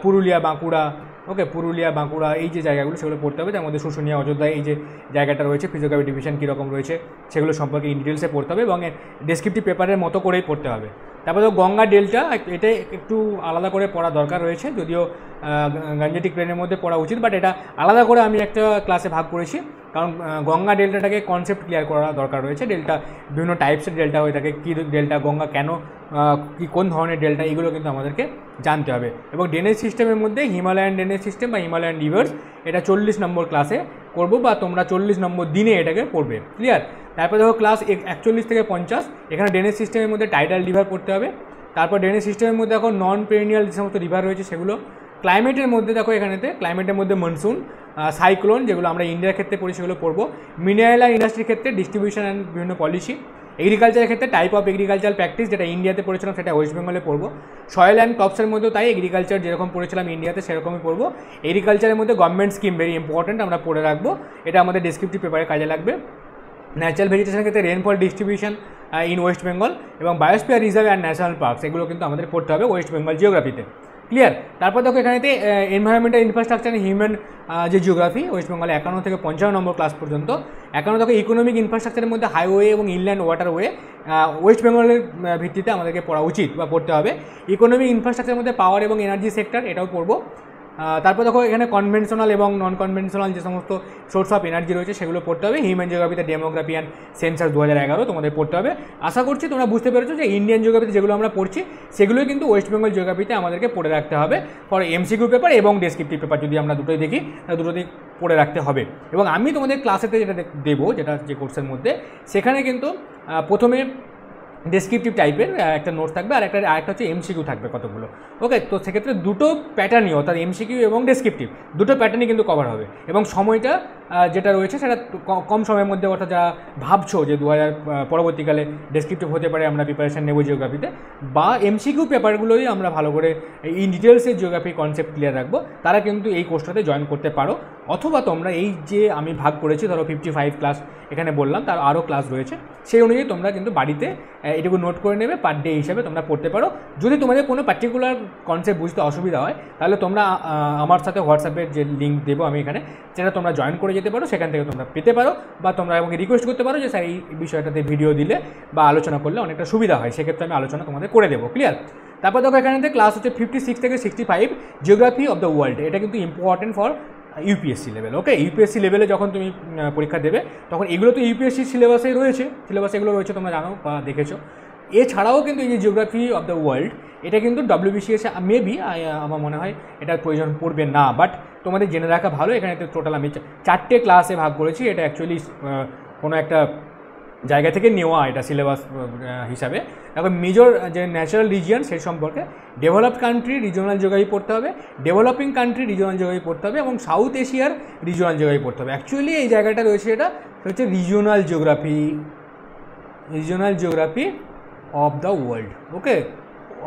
Purulia, Bankura, okay, Purulia, Bankura, এই যে জায়গাগুলো সেগুলো পড়তে হবে। তার মধ্যে শুশুনিয়া, অযোধ্যা, এই যে জায়গাটা রয়েছে, ফিজিওগ্রাফি ডিভিশন কীরকম রয়েছে সেগুলো সম্পর্কে ইন ডিটেলসে পড়তে হবে এবং ডেসক্রিপটিভ পেপারের মতো করেই পড়তে হবে। তারপরে তো গঙ্গা ডেল্টা, এটা একটু আলাদা করে পড়া দরকার রয়েছে, যদিও গাঞ্জেটিক প্লেনের মধ্যে পড়া উচিত, বাট এটা আলাদা করে আমি একটা ক্লাসে ভাগ করেছি, কারণ গঙ্গা ডেল্টাটাকে কনসেপ্ট ক্লিয়ার করা দরকার রয়েছে। ডেল্টা বিভিন্ন টাইপসের ডেল্টা হয়ে থাকে, কী ডেল্টা, গঙ্গা কেন, কি কোন ধরনের ডেল্টা, এগুলো কিন্তু আমাদেরকে জানতে হবে। এবং ড্রেনেজ সিস্টেমের মধ্যে হিমালয়ান ড্রেনেজ সিস্টেম বা হিমালয়ান রিভার্স, এটা 40 নম্বর ক্লাসে করবো, বা তোমরা 40 নম্বর দিনে এটাকে পড়বে। ক্লিয়ার? তারপর দেখো ক্লাস 41 থেকে 50, এখানে ড্রেনেজ সিস্টেমের মধ্যে টাইডাল রিভার পড়তে হবে। তারপর ড্রেনেজ সিস্টেমের মধ্যে দেখো নন পেরিনিয়াল যে সমস্ত রিভার রয়েছে সেগুলো। ক্লাইমেটের মধ্যে দেখো এখানেতে ক্লাইমেটের মধ্যে মনসুন, সাইক্লোন, যেগুলো আমরা ইন্ডিয়ার ক্ষেত্রে পড়ি সেগুলো পড়বো। মিনারেল আর ইন্ডাস্ট্রির ক্ষেত্রে ডিস্ট্রিবিউশন অ্যান্ড বিভিন্ন পলিসি। এগ্রিকালচারের ক্ষেত্রে টাইপ অফ এগ্রিকালচার প্র্যাকটিস, যেটা ইন্ডিয়াতে পড়েছিলাম সেটা ওয়েস্ট বেঙ্গলে পড়বো। সয়েল অ্যান্ড ক্রপসের মধ্যেও তাই, এগ্রিকালচার যেরকম পড়েছিলাম ইন্ডিয়াতে সেরকমই পড়বো। এগ্রিকালচারের মধ্যে গভর্নমেন্ট স্কিম ভেরি ইম্পর্টেন্ট, আমরা পড়ে রাখবো, এটা আমাদের ডেসক্রিপটিভ পেপারে কাজে লাগবে। ন্যাচারাল ভেজিটেশনের ক্ষেত্রে rainfall distribution in West Bengal এবং biosphere reserve and national parks, এগুলো কিন্তু আমাদের পড়তে হবে ওয়েস্ট বেঙ্গল জিওগ্রাফিতে। ক্লিয়ার? তারপর দেখো এখানেতে এনভায়রনমেন্টাল ইনফ্রাস্ট্রাকচার হিউম্যান যে জিওগ্রাফি ওয়েস্ট বেঙ্গলে 51 থেকে 55 নম্বর ক্লাস পর্যন্ত। 51 দেখো ইকোনমিক ইনফ্রাস্ট্রাকচারের মধ্যে হাইওয়ে এবং ইনল্যান্ড ওয়াটারওয়ে ওয়েস্ট বেঙ্গলের ভিত্তিতে আমাদেরকে পড়া উচিত বা পড়তে হবে। ইকোনমিক ইনফ্রাস্ট্রাকচারের মধ্যে পাওয়ার এবং এনার্জি সেক্টর, এটাও পড়বো। তারপর দেখো এখানে কনভেনশনাল এবং নন কনভেনশনাল যে সমস্ত সোর্স অফ এনার্জি রয়েছে সেগুলো পড়তে হবে। হিউম্যান জিওগ্রাফিতে ডেমোগ্রাফি অ্যান্ড সেন্সাস 2011 তোমাদের পড়তে হবে। আশা করছি তোমরা বুঝতে পেরেছো যে ইন্ডিয়ান জিওগ্রাফিতে যেগুলো আমরা পড়ছি সেগুলোই কিন্তু ওয়েস্ট বেঙ্গল জিওগ্রাফিতে আমাদেরকে পড়ে রাখতে হবে ফর এমসিকিউ পেপার এবং ডেসক্রিপটিভ পেপার। যদি আমরা দুটোই দেখি তাহলে দুটোতেই পড়ে রাখতে হবে। এবং আমি তোমাদের ক্লাসেতে যেটা দেবো, যেটা যে কোর্সের মধ্যে, সেখানে কিন্তু প্রথমে ডেসক্রিপটিভ টাইপের একটা নোট থাকবে, আর আরেকটা হচ্ছে এমসিকিউ থাকবে কতগুলো। ওকে, তো সেক্ষেত্রে দুটো প্যাটার্নই, অর্থাৎ এমসিকিউ এবং ডেসক্রিপটিভ দুটো প্যাটার্নই কিন্তু কভার হবে। এবং সময়টা যেটা রয়েছে সেটা কম সময়ের মধ্যে, অর্থাৎ যা ভাবছো যে 2000 পরবর্তীকালে ডেসক্রিপটিভ হতে পারে আমরা প্রিপারেশান নেব জিওগ্রাফিতে, বা এমসিকিউ পেপারগুলোই আমরা ভালো করে ইন ডিটেলসে জিওগ্রাফি কনসেপ্ট ক্লিয়ার রাখবো, তারা কিন্তু এই কোর্সটাতে জয়েন করতে পারো। অথবা তোমরা এই যে আমি ভাগ করেছি, ধরো 55 ক্লাস এখানে বললাম, তার আরও ক্লাস রয়েছে, সেই অনুযায়ী তোমরা কিন্তু বাড়িতে এটুকু নোট করে নেবে, পার ডে হিসাবে তোমরা পড়তে পারো। যদি তোমাদের কোনো পার্টিকুলার কনসেপ্ট বুঝতে অসুবিধা হয় তাহলে তোমরা আমার সাথে হোয়াটসঅ্যাপের যে লিঙ্ক দেবো আমি এখানে, সেটা তোমরা জয়েন করে যেতে পারো, সেখান থেকে তোমরা পেতে পারো, বা তোমরা আমাকে রিকোয়েস্ট করতে পারো যে স্যার এই বিষয়টাতে ভিডিও দিলে বা আলোচনা করলে অনেকটা সুবিধা হয়, সেক্ষেত্রে আমি আলোচনা তোমাদের করে দেবো। ক্লিয়ার? তারপর দেখো এখানে ক্লাস হচ্ছে 56 থেকে 65 জিওগ্রাফি অফ দ্য ওয়ার্ল্ড, এটা কিন্তু important for UPSC level. Okay, UPSC লেভেলে যখন তুমি পরীক্ষা দেবে তখন এগুলো তো ইউপিএসসি সিলেবাসেই রয়েছে, সিলেবাস এগুলো রয়েছে, তোমরা জানো বা দেখেছো। এছাড়াও কিন্তু এই যে জিওগ্রাফি অফ দ্য ওয়ার্ল্ড, এটা কিন্তু ডব্লিউবিসিএস মেবি আমার মনে হয় এটার প্রয়োজন পড়বে না, বাট তোমাদের জেনে রাখা ভালো। এখানে টোটাল আমি 4টে ক্লাসে ভাগ করেছি, এটা অ্যাকচুয়ালি কোনো একটা জায়গা থেকে নেওয়া, এটা সিলেবাস হিসাবে। এখন মেজর যে ন্যাচারাল রিজিয়ন সেই সম্পর্কে, ডেভেলপড কান্ট্রি রিজিওনাল জিওগ্রাফি পড়তে হবে, ডেভেলপিং কান্ট্রি রিজিওনাল জিওগ্রাফি পড়তে হবে, এবং সাউথ এশিয়ার রিজিওনাল জিওগ্রাফি পড়তে হবে। অ্যাকচুয়ালি এই জায়গাটা রয়েছে, এটা হচ্ছে regional geography of the world. Okay,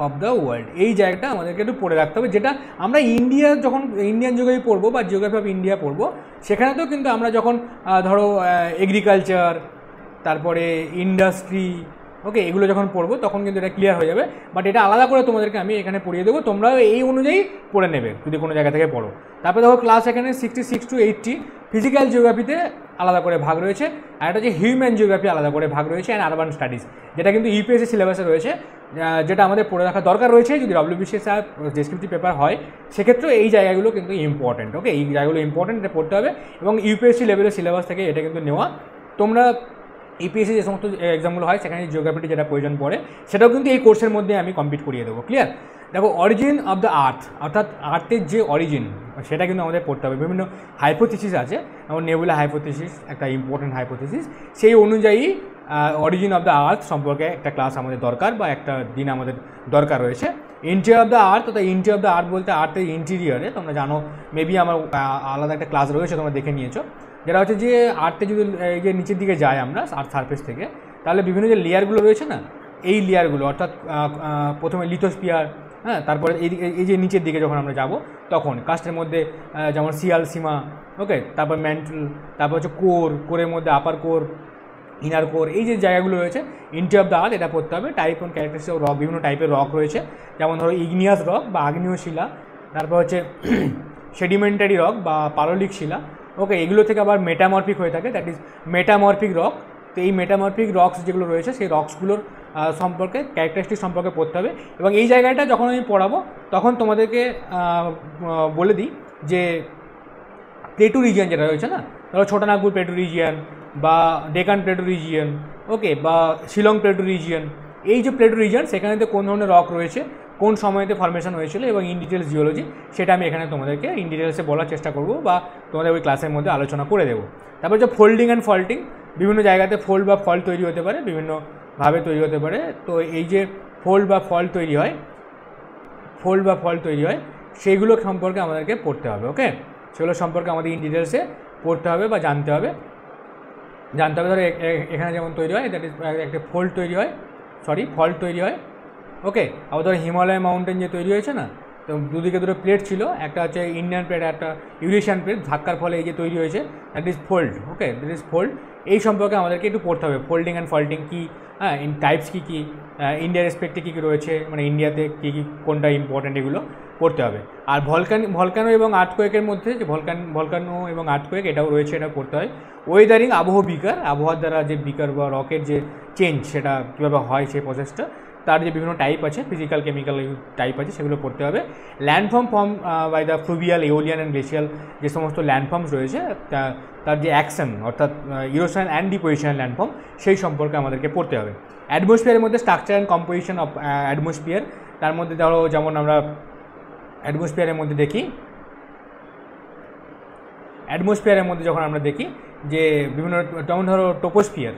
of the world, এই জায়গাটা আমাদেরকে একটু পড়ে রাখতে হবে, যেটা আমরা যখন ইন্ডিয়ান জিওগ্রাফি পড়বো বা জিওগ্রাফি অফ ইন্ডিয়া পড়বো, সেখানেতেও কিন্তু আমরা যখন ধরো এগ্রিকালচার, তারপরে ইন্ডাস্ট্রি, ওকে, এগুলো যখন পড়বো তখন কিন্তু এটা ক্লিয়ার হয়ে যাবে। বাট এটা আলাদা করে তোমাদেরকে আমি এখানে পড়িয়ে দেবো, তোমরাও এই অনুযায়ী পড়ে নেবে যদি কোনো জায়গা থেকে পড়ো। তারপরে দেখো ক্লাস এখানে 66 to 80 ফিজিক্যাল জিওগ্রাফিতে আলাদা করে ভাগ রয়েছে, আর একটা হচ্ছে হিউম্যান জিওগ্রাফি আলাদা করে ভাগ রয়েছে, অ্যান্ড আরবান স্টাডিজ, যেটা কিন্তু ইউপিএসসি সিলেবাসে রয়েছে, যেটা আমাদের পড়ে রাখা দরকার রয়েছে যদি ডব্লিউবিসিএস আর ডেসক্রিপটিভ পেপার হয়, সেক্ষেত্রে এই জায়গাগুলো কিন্তু ইম্পর্টেন্ট। ওকে, এই জায়গাগুলো ইম্পর্টেন্ট, এটা পড়তে হবে, এবং ইউপিএসসি লেভেলের সিলেবাস থেকে এটা কিন্তু নেওয়া। তোমরা ইউপিএসসি যে সমস্ত এক্সামগুলো হয় সেখানে জিওগ্রাফিটি যেটা প্রয়োজন পড়ে সেটাও কিন্তু এই কোর্সের মধ্যে আমি কমপ্লিট করিয়ে দেবো। ক্লিয়ার? দেখো, অরিজিন অফ দ্য আর্থ, অর্থাৎ আর্থের যে অরিজিন সেটা কিন্তু আমাদের পড়তে হবে। বিভিন্ন হাইপোথিসিস আছে, যেমন নেবুলা হাইপোথিসিস একটা ইম্পর্টেন্ট হাইপোথিসিস, সেই অনুযায়ী অরিজিন অফ দ্য আর্থ সম্পর্কে একটা ক্লাস আমাদের দরকার, বা একটা দিন আমাদের দরকার রয়েছে। ইন্টেরিয়র অফ দ্য আর্থ, অর্থাৎ ইন্টেরিয়র অফ দ্য আর্থ বলতে আর্থের ইন্টেরিয়রে, তোমরা জানো মেবি আমার আলাদা একটা ক্লাস রয়েছে, তোমরা দেখে নিয়েছো, যেটা হচ্ছে যে আর্থে যদি এই যে নিচের দিকে যাই আমরা আর্থ সারফেস থেকে, তাহলে বিভিন্ন যে লেয়ারগুলো রয়েছে না, এই লেয়ারগুলো, অর্থাৎ প্রথমে লিথোস্ফিয়ার, হ্যাঁ, তারপরে এই যে নিচের দিকে যখন আমরা যাব তখন কাস্টের মধ্যে যেমন সিয়াল সীমা, ওকে, তারপর ম্যান্টল, তারপর হচ্ছে কোরের মধ্যে আপার কোর, ইনার কোর, এই যে জায়গাগুলো রয়েছে ইন্টেরিয়র অফ দ্য আর্থ, এটা পড়তে হবে। Type and characteristic of rock, বিভিন্ন টাইপের রক রয়েছে, যেমন ধরো ইগনিয়াস রক বা আগ্নেয় শিলা, তারপর হচ্ছে সেডিমেন্টারি রক বা পাললিক শিলা, ওকে, এগুলো থেকে আবার মেটামরফিক হয়ে থাকে, দ্যাট ইজ মেটামরফিক রক। তো এই মেটামরফিক রক্স যেগুলো রয়েছে সেই রক্সগুলোর সম্পর্কে ক্যারেক্টারিস্টিক সম্পর্কে পড়তে হবে। এবং এই জায়গাটা যখন আমি পড়াবো তখন তোমাদেরকে বলে দিই যে প্লেটু রিজিয়ান যেটা রয়েছে না, ধরো ছোটানাগপুর প্লেটু রিজিয়ান বা ডেকান প্লেটু রিজিয়ান, ওকে, বা শিলং প্লেটু রিজিয়ান, এই যে প্লেটু রিজিয়ান সেখানেতে কোন ধরনের রক রয়েছে, কোন সময়তে ফর্মেশন হয়েছিল, এবং ইন ডিটেলস জিওলজি, সেটা আমি এখানে তোমাদেরকে ইন ডিটেলসে বলার চেষ্টা করব, বা তোমাদের ওই ক্লাসের মধ্যে আলোচনা করে দেবো। তারপর যে ফোল্ডিং অ্যান্ড ফল্টিং, বিভিন্ন জায়গাতে ফোল্ড বা ফল্ট তৈরি হতে পারে, বিভিন্নভাবে তৈরি হতে পারে। তো এই যে ফোল্ড বা ফল্ট তৈরি হয় সেইগুলো সম্পর্কে আমাদেরকে পড়তে হবে। ওকে, সেগুলো সম্পর্কে আমাদের ইন ডিটেলসে পড়তে হবে বা জানতে হবে। ধরো এখানে যেমন তৈরি হয়, দ্যাট ইজ একটা ফল্ট তৈরি হয়, ওকে। আবার ধরো হিমালয় মাউন্টেন যে তৈরি হয়েছে না, তো দুদিকে দুটো প্লেট ছিল, একটা হচ্ছে ইন্ডিয়ান প্লেট, একটা ইউরেশিয়ান প্লেট, ধাক্কার ফলে এই যে তৈরি হয়েছে, that is fold. Okay, that is fold. এই সম্পর্কে আমাদেরকে একটু পড়তে হবে, ফোল্ডিং অ্যান্ড ফল্টিং কী, হ্যাঁ, ইন টাইপস কী কী, ইন্ডিয়ার রেসপেক্টে কী কী রয়েছে, মানে ইন্ডিয়াতে কী কী কোনটা ইম্পর্টেন্ট, এগুলো পড়তে হবে। আর ভলকানো এবং আর্থকোয়েকের মধ্যে যে ভলকানো এবং আর্থকোয়েক এটাও রয়েছে, এটা পড়তে হয়। ওয়েদারিং, আবহাওয়ার দ্বারা যে বিকার বা রকের যে চেঞ্জ সেটা কীভাবে হয় সেই প্রসেসটা, তার যে বিভিন্ন টাইপ আছে, ফিজিক্যাল কেমিক্যাল টাইপ আছে, সেগুলো পড়তে হবে। Landform by the fluvial, aeolian and glacial যে সমস্ত ল্যান্ডফর্মস রয়েছে, তার যে অ্যাকশন, অর্থাৎ ইরোশন অ্যান্ড ডিপোজিশনাল ল্যান্ডফর্ম, সেই সম্পর্কে আমাদেরকে পড়তে হবে। অ্যাটমসফিয়ারের মধ্যে structure and composition of atmosphere, তার মধ্যে ধরো যেমন আমরা অ্যাটমসফিয়ারের মধ্যে যখন আমরা দেখি যে বিভিন্ন, যেমন ধরো টোপোস্ফিয়ার,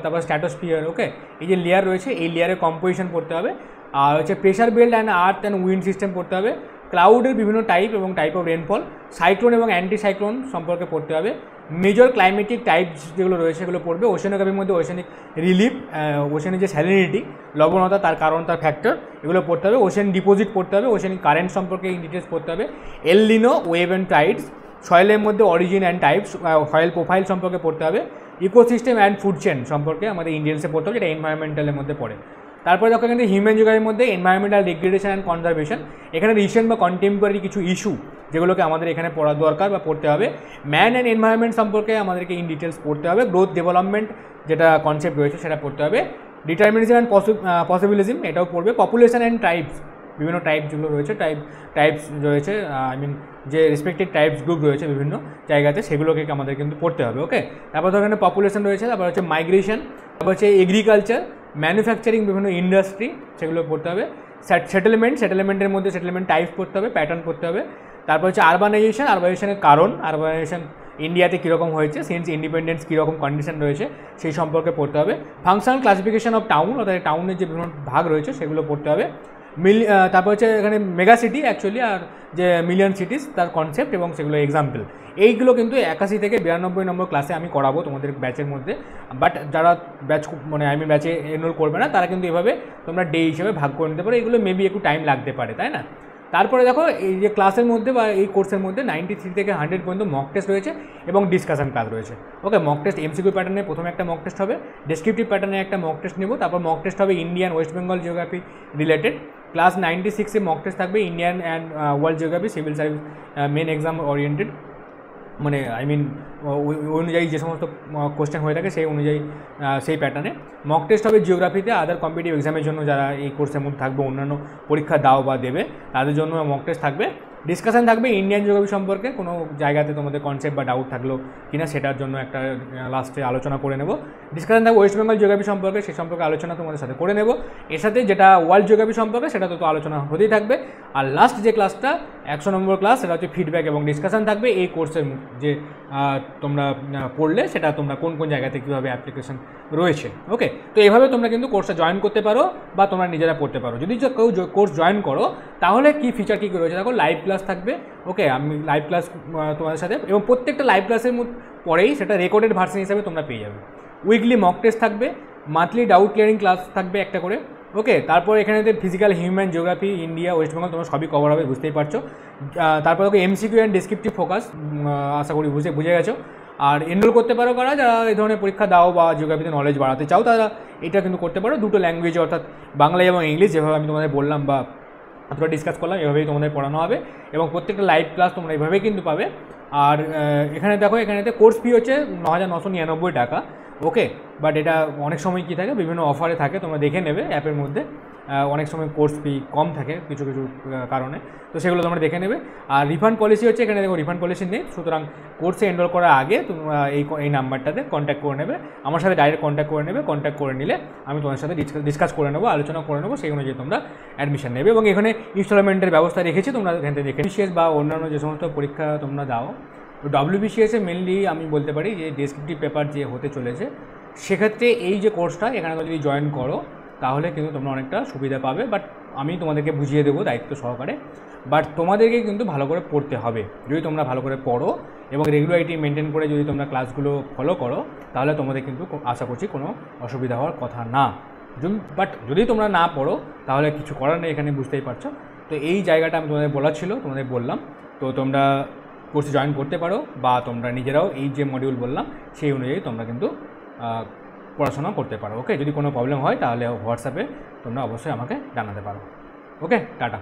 তারপর স্ট্র্যাটোস্ফিয়ার, ওকে, এই যে লেয়ার রয়েছে এই লেয়ারের কম্পোজিশন পড়তে হবে। আর হচ্ছে pressure belt and earth and wind system পড়তে হবে। ক্লাউডের বিভিন্ন টাইপ এবং টাইপ অফ রেনফল, সাইক্লোন এবং অ্যান্টি সাইক্লোন সম্পর্কে পড়তে হবে। মেজর ক্লাইমেটিক টাইপস যেগুলো রয়েছে সেগুলো পড়বে। ওশেনোগ্রাফির মধ্যে ওশেনিক রিলিফ, ওশেনের যে স্যালিনিটি, লবণতা, তার কারণ, তার ফ্যাক্টর, এগুলো পড়তে হবে। ওশেন ডিপোজিট পড়তে হবে, ওশেনিক কারেন্ট সম্পর্কে ইন ডিটেলস পড়তে হবে। এল নিনো, ওয়েভ অ্যান্ড টাইডস, সয়েলের মধ্যে origin and types, soil profile সম্পর্কে পড়তে হবে। ইকোসিস্টেম অ্যান্ড ফুড চেন সম্পর্কে আমাদের ইন্ডিয়ান্সে পড়তে হবে, যেটা এনভায়রনমেন্টালের মধ্যে পড়ে। তারপরে দেখো এখানে হিউম্যান জিওগ্রাফির মধ্যে এনভায়রনমেন্টাল ডিগ্রেডেশন অ্যান্ড কনজারভেশন, এখানে রিসেন্ট বা কন্টেম্পোরারি কিছু ইস্যু যেগুলোকে আমাদের এখানে পড়া দরকার বা পড়তে হবে। ম্যান অ্যান্ড এনভায়রনমেন্ট সম্পর্কে আমাদেরকে ইন ডিটেলস পড়তে হবে। গ্রোথ ডেভেলপমেন্ট যেটা কনসেপ্ট রয়েছে সেটা পড়তে হবে। ডিটারমিনিজম অ্যান্ড পসিবিলিজম এটাও পড়বে। পপুলেশন অ্যান্ড ট্রাইবস, বিভিন্ন টাইপ যেগুলো রয়েছে, টাইপস রয়েছে, যে রেসপেক্টিভ টাইপস গ্রুপ রয়েছে বিভিন্ন জায়গাতে, সেগুলোকে আমাদের কিন্তু পড়তে হবে। ওকে, তারপর ধরো এখানে পপুলেশন রয়েছে, তারপর হচ্ছে মাইগ্রেশন, তারপর হচ্ছে এগ্রিকালচার, ম্যানুফ্যাকচারিং, বিভিন্ন ইন্ডাস্ট্রি, সেগুলো পড়তে হবে। সেটেলমেন্টের মধ্যে সেটেলমেন্ট টাইপস পড়তে হবে, প্যাটার্ন পড়তে হবে। তারপর হচ্ছে আরবানাইজেশনের কারণ, আরবানাইজেশন ইন্ডিয়াতে কীরকম হয়েছে, সিন্স ইন্ডিপেন্ডেন্স কীরকম কন্ডিশন রয়েছে সেই সম্পর্কে পড়তে হবে। ফাংশনাল ক্লাসিফিকেশন অফ টাউন, অর্থাৎ টাউনের যে বিভিন্ন ভাগ রয়েছে সেগুলো পড়তে হবে। তারপর হচ্ছে এখানে মেগা সিটি অ্যাকচুয়ালি, আর যে মিলিয়ন সিটিস তার কনসেপ্ট এবং সেগুলো এক্সাম্পল, এইগুলো কিন্তু 81 থেকে 92 নম্বর ক্লাসে আমি করাবো তোমাদের ব্যাচের মধ্যে। বাট যারা ব্যাচে এনরোল করবে না তারা কিন্তু এভাবে তোমরা ডে হিসেবে ভাগ করে নিতে পারো। এগুলো মেবি একটু টাইম লাগতে পারে, তাই না? তারপরে দেখো এই যে ক্লাসের মধ্যে বা এই কোর্সের মধ্যে 93 থেকে 100 পর্যন্ত মক টেস্ট রয়েছে এবং ডিসকাশন ক্লাস রয়েছে। ওকে, মক টেস্ট এমসিকিউ প্যাটার্নে প্রথমে একটা মক টেস্ট হবে, ডেসক্রিপটিভ প্যাটার্নে একটা মক টেস্ট নেব, তারপর মক টেস্ট হবে Indian West Bengal geography related. Class 96-এ মক টেস্ট থাকবে Indian and world geography civil service main exam oriented, মানে আই মিন ওই অনুযায়ী যে সমস্ত কোশ্চেন হয়ে থাকে সেই অনুযায়ী সেই প্যাটার্নে। মক টেস্ট হবে জিওগ্রাফিতে আদার কম্পিটিটিভ এক্সামের জন্য যারা এই কোর্সের মধ্যে থাকবে, অন্যান্য পরীক্ষা দাও বা দেবে তাদের জন্য মক টেস্ট থাকবে। ডিসকাশন থাকবে ইন্ডিয়ান জিওগ্রাফি সম্পর্কে, কোনো জায়গাতে তোমাদের কনসেপ্ট বা ডাউট থাকলো কিনা সেটার জন্য একটা লাস্টে আলোচনা করে নেব। ডিসকাশন থাকবে ওয়েস্ট বেঙ্গল জিওগ্রাফি সম্পর্কে, সেই সম্পর্কে আলোচনা তোমাদের সাথে করে নেব। এর সাথে যেটা ওয়ার্ল্ড জিওগ্রাফি সম্পর্কে সেটা তো আলোচনা হতেই থাকবে। আর লাস্ট যে ক্লাসটা 100 নম্বর ক্লাস, সেটা হচ্ছে ফিডব্যাক এবং ডিসকাশন থাকবে এই কোর্সের যে তোমরা পড়লে সেটা তোমরা কোন কোন জায়গাতে কীভাবে অ্যাপ্লিকেশন রয়েছে। ওকে, তো এইভাবে তোমরা কিন্তু কোর্সটা জয়েন করতে পারো বা তোমরা নিজেরা পড়তে পারো। যদি কেউ কোর্স জয়েন করো তাহলে কী ফিচার কী রয়েছে দেখো, লাইভ ক্লাস থাকবে। ওকে, আমি লাইভ ক্লাস তোমাদের সাথে, এবং প্রত্যেকটা লাইভ ক্লাসের পরেই সেটা রেকর্ডেড ভার্সন হিসাবে তোমরা পেয়ে যাবে। উইকলি মক টেস্ট থাকবে, মান্থলি ডাউট ক্লিয়ারিং ক্লাস থাকবে একটা করে। ওকে, তারপর এখানে physical human geography India West Bengal তোমরা সবই কভার হবে, বুঝতেই পারছো। তারপর ওকে এমসিকিউ অ্যান্ড ডেসক্রিপটিভ ফোকাস, আশা করি বুঝে গেছো। আর এনরোল করতে পারো কারা যারা এই ধরনের পরীক্ষা দাও বা জিওগ্রাফিতে নলেজ বাড়াতে চাও, তারা এটা কিন্তু করতে পারো। দুটো ল্যাঙ্গুয়েজে, অর্থাৎ বাংলা এবং ইংলিশ, যেভাবে আমি তোমাদের বললাম বা তোমরা ডিসকাস করলাম এভাবেই তোমাদের পড়ানো হবে এবং প্রত্যেকটা লাইভ ক্লাস তোমরা এইভাবেই কিন্তু পাবে। আর এখানে দেখো, এখানেতে কোর্স ফি হচ্ছে 9,999 টাকা। ওকে, বাট এটা অনেক সময় কী থাকে, বিভিন্ন অফারে থাকে, তোমরা দেখে নেবে অ্যাপের মধ্যে। অনেক সময় কোর্স ফি কম থাকে কিছু কিছু কারণে, তো সেগুলো তোমরা দেখে নেবে। আর রিফান্ড পলিসি হচ্ছে, এখানে দেখো রিফান্ড পলিসি নেই, সুতরাং কোর্সে এনরোল করার আগে তোমরা এই নাম্বারটাতে কন্ট্যাক্ট করে নেবে, আমার সাথে ডাইরেক্ট কন্ট্যাক্ট করে নেবে। কন্ট্যাক্ট করে নিলে আমি তোমার সাথে ডিসকাস করে নেবো, আলোচনা করে নেবো, সেই অনুযায়ী তোমরা অ্যাডমিশন নেবে। এবং এখানে ইনস্টলমেন্টের ব্যবস্থা রেখেছি, তোমরা এখান থেকে দেখে বিসিএস বা অন্যান্য যে সমস্ত পরীক্ষা তোমরা দাও, WBCS-এ মেনলি আমি বলতে পারি যে ডেসক্রিপটিভ পেপার যে হতে চলেছে, সেক্ষেত্রে এই যে কোর্সটা এখানে যদি জয়েন করো তাহলে কিন্তু তোমরা অনেকটা সুবিধা পাবে। বাট আমি তোমাদেরকে বুঝিয়ে দেবো দায়িত্ব সহকারে, বাট তোমাদেরকে কিন্তু ভালো করে পড়তে হবে। যদি তোমরা ভালো করে পড়ো এবং রেগুলারিটি মেনটেন করে যদি তোমরা ক্লাসগুলো ফলো করো, তাহলে তোমাদের কিন্তু আশা করছি কোনো অসুবিধা হওয়ার কথা না। বাট যদি তোমরা না পড়ো তাহলে কিছু করার নেই, এখানে বুঝতেই পারছো। তো এই জায়গাটা আমি তোমাদের বলার ছিল, তোমাদের বললাম। তো তোমরা কোর্সে জয়েন করতে পারো বা তোমরা নিজেরাও এই যে মডিউল বললাম সেই অনুযায়ী তোমরা কিন্তু পড়াশোনা করতে পারো। ওকে, যদি কোনো প্রবলেম হয় তাহলে হোয়াটসঅ্যাপে তোমরা অবশ্যই আমাকে জানাতে পারো। ওকে, টাটা।